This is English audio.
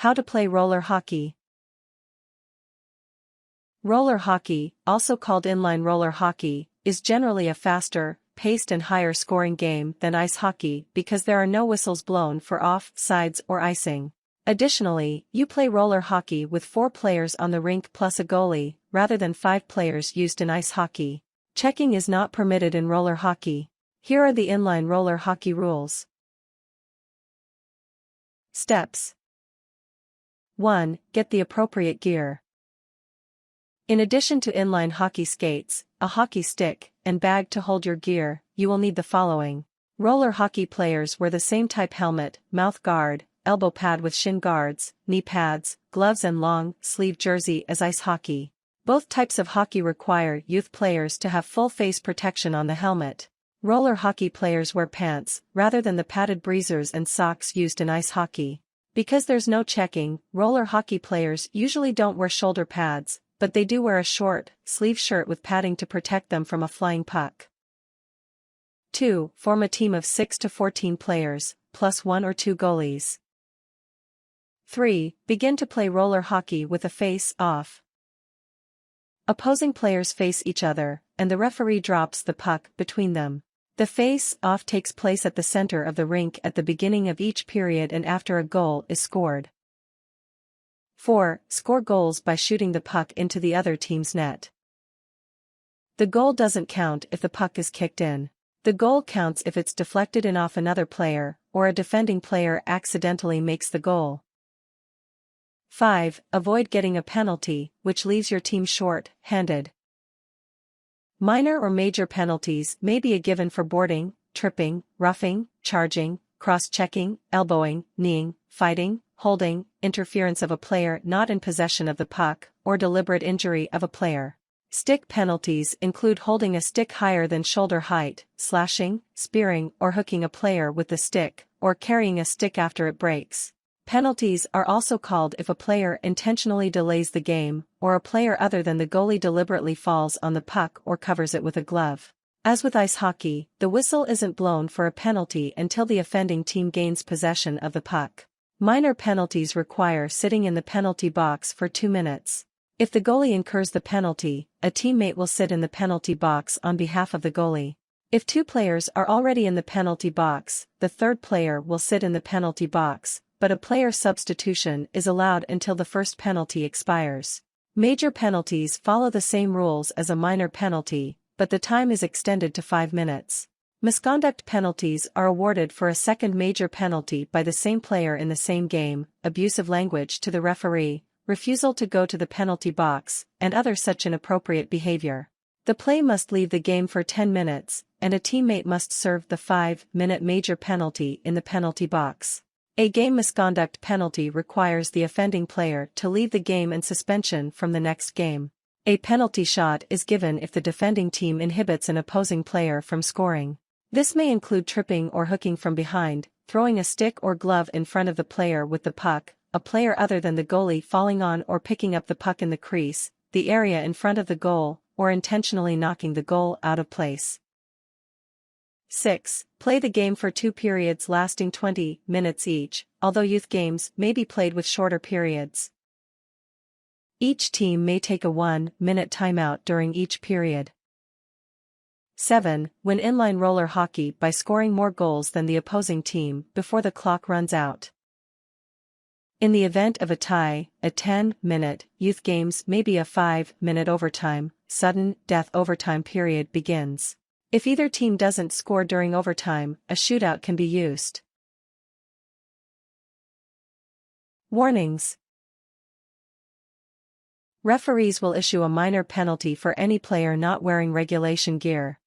How to play roller hockey. Roller hockey, also called inline roller hockey, is generally a faster, paced and higher scoring game than ice hockey because there are no whistles blown for off, sides or icing. Additionally, you play roller hockey with 4 players on the rink plus a goalie, rather than 5 players used in ice hockey. Checking is not permitted in roller hockey. Here are the inline roller hockey rules. Steps. 1. Get the appropriate gear. In addition to inline hockey skates, a hockey stick, and bag to hold your gear, you will need the following. Roller hockey players wear the same type helmet, mouth guard, elbow pad with shin guards, knee pads, gloves and long-sleeve jersey as ice hockey. Both types of hockey require youth players to have full face protection on the helmet. Roller hockey players wear pants, rather than the padded breezers and socks used in ice hockey. Because there's no checking, roller hockey players usually don't wear shoulder pads, but they do wear a short, sleeve shirt with padding to protect them from a flying puck. 2. Form a team of 6 to 14 players, plus 1 or 2 goalies. 3. Begin to play roller hockey with a face-off. Opposing players face each other, and the referee drops the puck between them. The face-off takes place at the center of the rink at the beginning of each period and after a goal is scored. 4. Score goals by shooting the puck into the other team's net. The goal doesn't count if the puck is kicked in. The goal counts if it's deflected in off another player, or a defending player accidentally makes the goal. 5. Avoid getting a penalty, which leaves your team short-handed. Minor or major penalties may be a given for boarding, tripping, roughing, charging, cross-checking, elbowing, kneeing, fighting, holding, interference of a player not in possession of the puck, or deliberate injury of a player. Stick penalties include holding a stick higher than shoulder height, slashing, spearing or hooking a player with the stick, or carrying a stick after it breaks. Penalties are also called if a player intentionally delays the game, or a player other than the goalie deliberately falls on the puck or covers it with a glove. As with ice hockey, the whistle isn't blown for a penalty until the offending team gains possession of the puck. Minor penalties require sitting in the penalty box for 2 minutes. If the goalie incurs the penalty, a teammate will sit in the penalty box on behalf of the goalie. If 2 players are already in the penalty box, the third player will sit in the penalty box, but a player substitution is allowed until the first penalty expires. Major penalties follow the same rules as a minor penalty, but the time is extended to 5 minutes. Misconduct penalties are awarded for a second major penalty by the same player in the same game, abusive language to the referee, refusal to go to the penalty box, and other such inappropriate behavior. The play must leave the game for 10 minutes, and a teammate must serve the 5-minute major penalty in the penalty box. A game misconduct penalty requires the offending player to leave the game and suspension from the next game. A penalty shot is given if the defending team inhibits an opposing player from scoring. This may include tripping or hooking from behind, throwing a stick or glove in front of the player with the puck, a player other than the goalie falling on or picking up the puck in the crease, the area in front of the goal, or intentionally knocking the goal out of place. 6. Play the game for 2 periods lasting 20 minutes each, although youth games may be played with shorter periods. Each team may take a 1-minute timeout during each period. 7. Win inline roller hockey by scoring more goals than the opposing team before the clock runs out. In the event of a tie, a 10-minute youth games may be a 5-minute overtime, sudden death overtime period begins. If either team doesn't score during overtime, a shootout can be used. Warnings. Referees will issue a minor penalty for any player not wearing regulation gear.